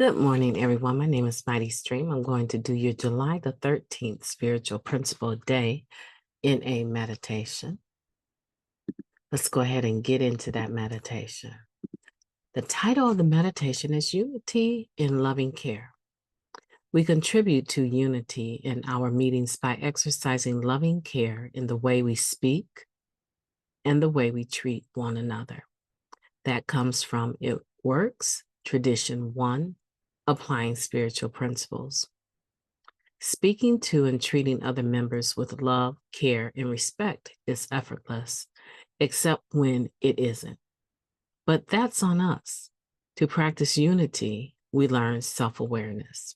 Good morning, everyone. My name is MightyStream. I'm going to do your July the 13th spiritual principle day in a meditation. Let's go ahead and get into that meditation. The title of the meditation is Unity in Loving Care. We contribute to unity in our meetings by exercising loving care in the way we speak and the way we treat one another. That comes from It Works, Tradition 1, Applying Spiritual Principles. Speaking to and treating other members with love, care, and respect is effortless, except when it isn't. But that's on us. To practice unity, we learn self-awareness.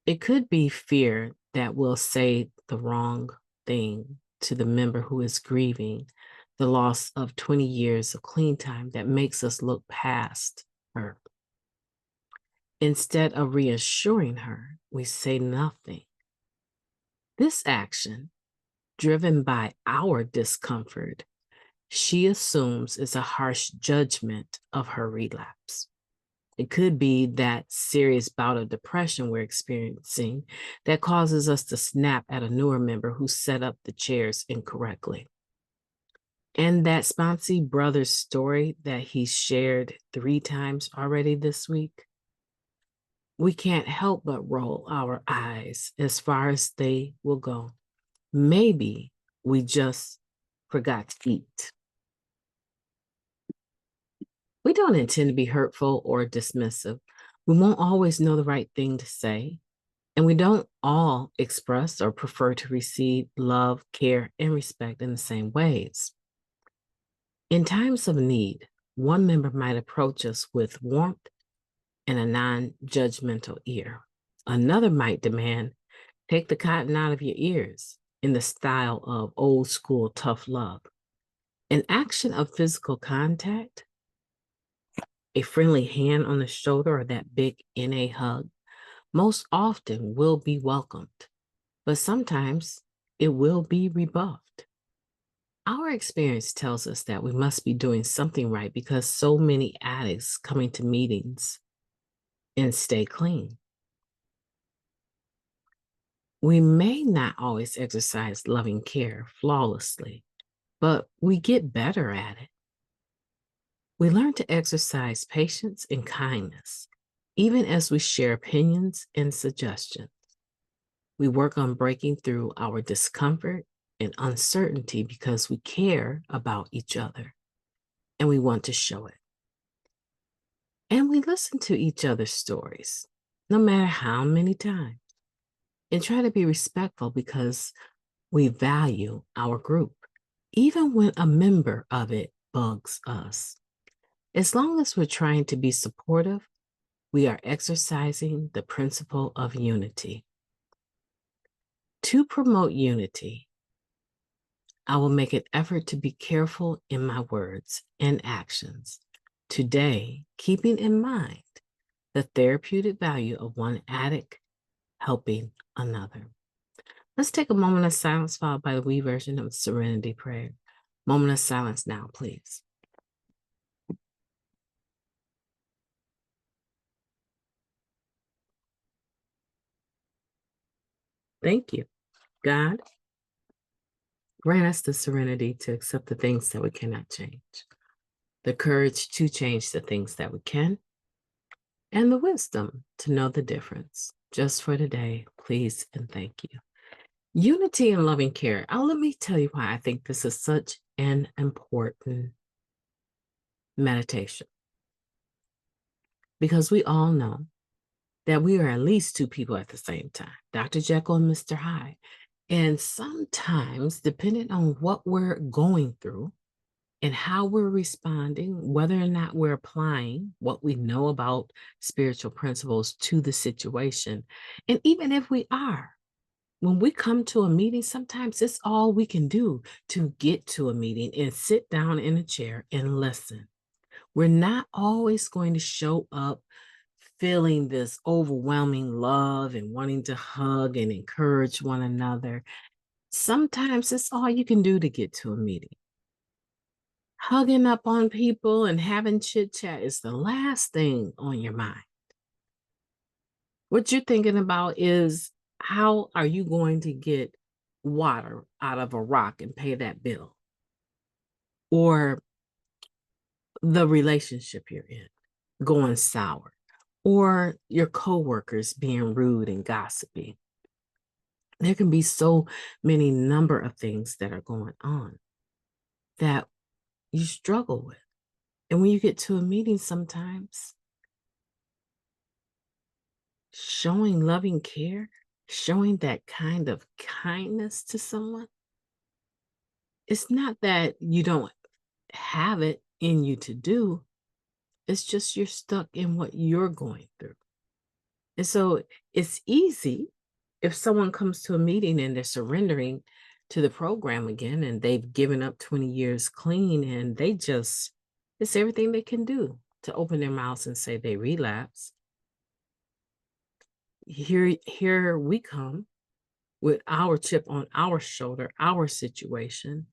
It could be fear that we'll say the wrong thing to the member who is grieving the loss of 20 years of clean time that makes us look past her. Instead of reassuring her, we say nothing. This action, driven by our discomfort, she assumes is a harsh judgment of her relapse. It could be that serious bout of depression we're experiencing that causes us to snap at a newer member who set up the chairs incorrectly. And that sponsee brother's story that he shared 3 times already this week, we can't help but roll our eyes as far as they will go. Maybe we just forgot to eat. We don't intend to be hurtful or dismissive. We won't always know the right thing to say, and we don't all express or prefer to receive love, care, and respect in the same ways. In times of need, one member might approach us with warmth and a non-judgmental ear. Another might demand, "Take the cotton out of your ears," in the style of old school tough love. An action of physical contact, a friendly hand on the shoulder, or that big NA hug, most often will be welcomed, but sometimes it will be rebuffed. Our experience tells us that we must be doing something right because so many addicts coming to meetings and stay clean. We may not always exercise loving care flawlessly, but we get better at it. We learn to exercise patience and kindness, even as we share opinions and suggestions. We work on breaking through our discomfort and uncertainty because we care about each other and we want to show it. And we listen to each other's stories, no matter how many times, and try to be respectful because we value our group, even when a member of it bugs us. As long as we're trying to be supportive, we are exercising the principle of unity. To promote unity, I will make an effort to be careful in my words and actions. Today, keeping in mind the therapeutic value of one addict helping another. Let's take a moment of silence followed by the wee version of the Serenity Prayer. Moment of silence now, please. Thank you. God, grant us the serenity to accept the things that we cannot change, the courage to change the things that we can, and the wisdom to know the difference. Just for today, please and thank you. Unity and loving care. Let me tell you why I think this is such an important meditation. Because we all know that we are at least 2 people at the same time, Dr. Jekyll and Mr. Hyde. And sometimes, depending on what we're going through and how we're responding, whether or not we're applying what we know about spiritual principles to the situation, and even if we are, when we come to a meeting, sometimes it's all we can do to get to a meeting and sit down in a chair and listen. We're not always going to show up feeling this overwhelming love and wanting to hug and encourage one another. Sometimes it's all you can do to get to a meeting. Hugging up on people and having chit chat is the last thing on your mind. What you're thinking about is how are you going to get water out of a rock and pay that bill? Or the relationship you're in going sour, or your coworkers being rude and gossipy. There can be so many number of things that are going on that you struggle with. And when you get to a meeting sometimes, showing loving care, showing that kind of kindness to someone, it's not that you don't have it in you to do, it's just you're stuck in what you're going through. And so it's easy if someone comes to a meeting and they're surrendering to the program again and they've given up 20 years clean and it's everything they can do to open their mouths and say they relapse. Here we come with our chip on our shoulder, our situation.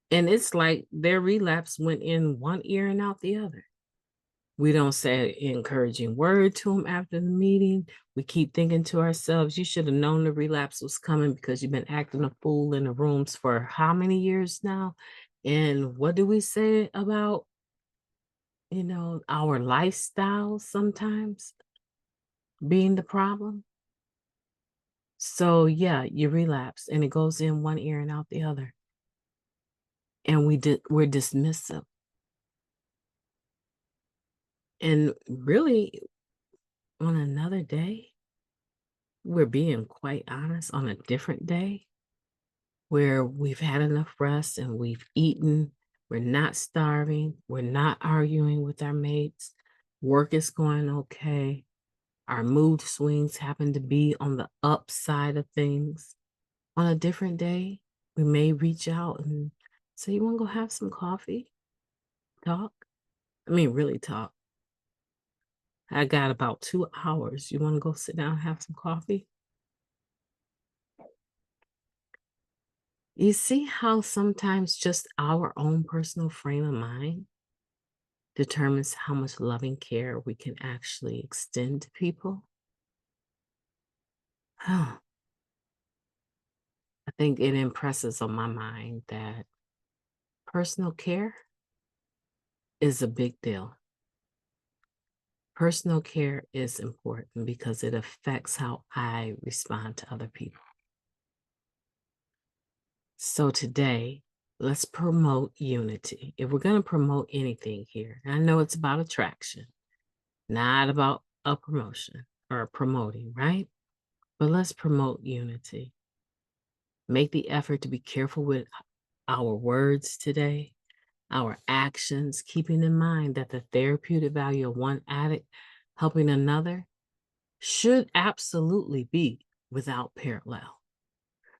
And it's like their relapse went in one ear and out the other. We don't say an encouraging word to them after the meeting. We keep thinking to ourselves, you should have known the relapse was coming because you've been acting a fool in the rooms for how many years now? And what do we say about, our lifestyle sometimes being the problem? So yeah, you relapse and it goes in one ear and out the other. And we're dismissive. And really, on another day, we're being quite honest, on a different day where we've had enough rest and we've eaten, we're not starving, we're not arguing with our mates, work is going okay, our mood swings happen to be on the upside of things. On a different day, we may reach out and say, you want to go have some coffee? Talk? I mean, really talk. I got about 2 hours. You want to go sit down and have some coffee? You see how sometimes just our own personal frame of mind determines how much loving care we can actually extend to people? I think it impresses on my mind that personal care is a big deal. Personal care is important because it affects how I respond to other people. So today, let's promote unity. If we're going to promote anything here, I know it's about attraction, not about a promotion or promoting, right? But let's promote unity. Make the effort to be careful with our words today, our actions, keeping in mind that the therapeutic value of one addict helping another should absolutely be without parallel.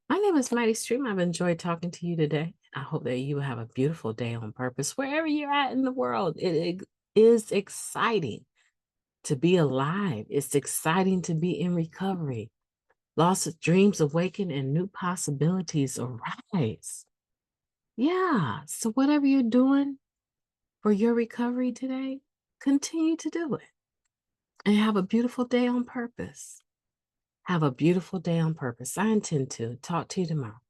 My name is Mighty Stream. I've enjoyed talking to you today. I hope that you have a beautiful day on purpose, wherever you're at in the world. It is exciting to be alive. It's exciting to be in recovery. Lost dreams awaken and new possibilities arise. Yeah. So whatever you're doing for your recovery today, continue to do it. And have a beautiful day on purpose. Have a beautiful day on purpose. I intend to talk to you tomorrow.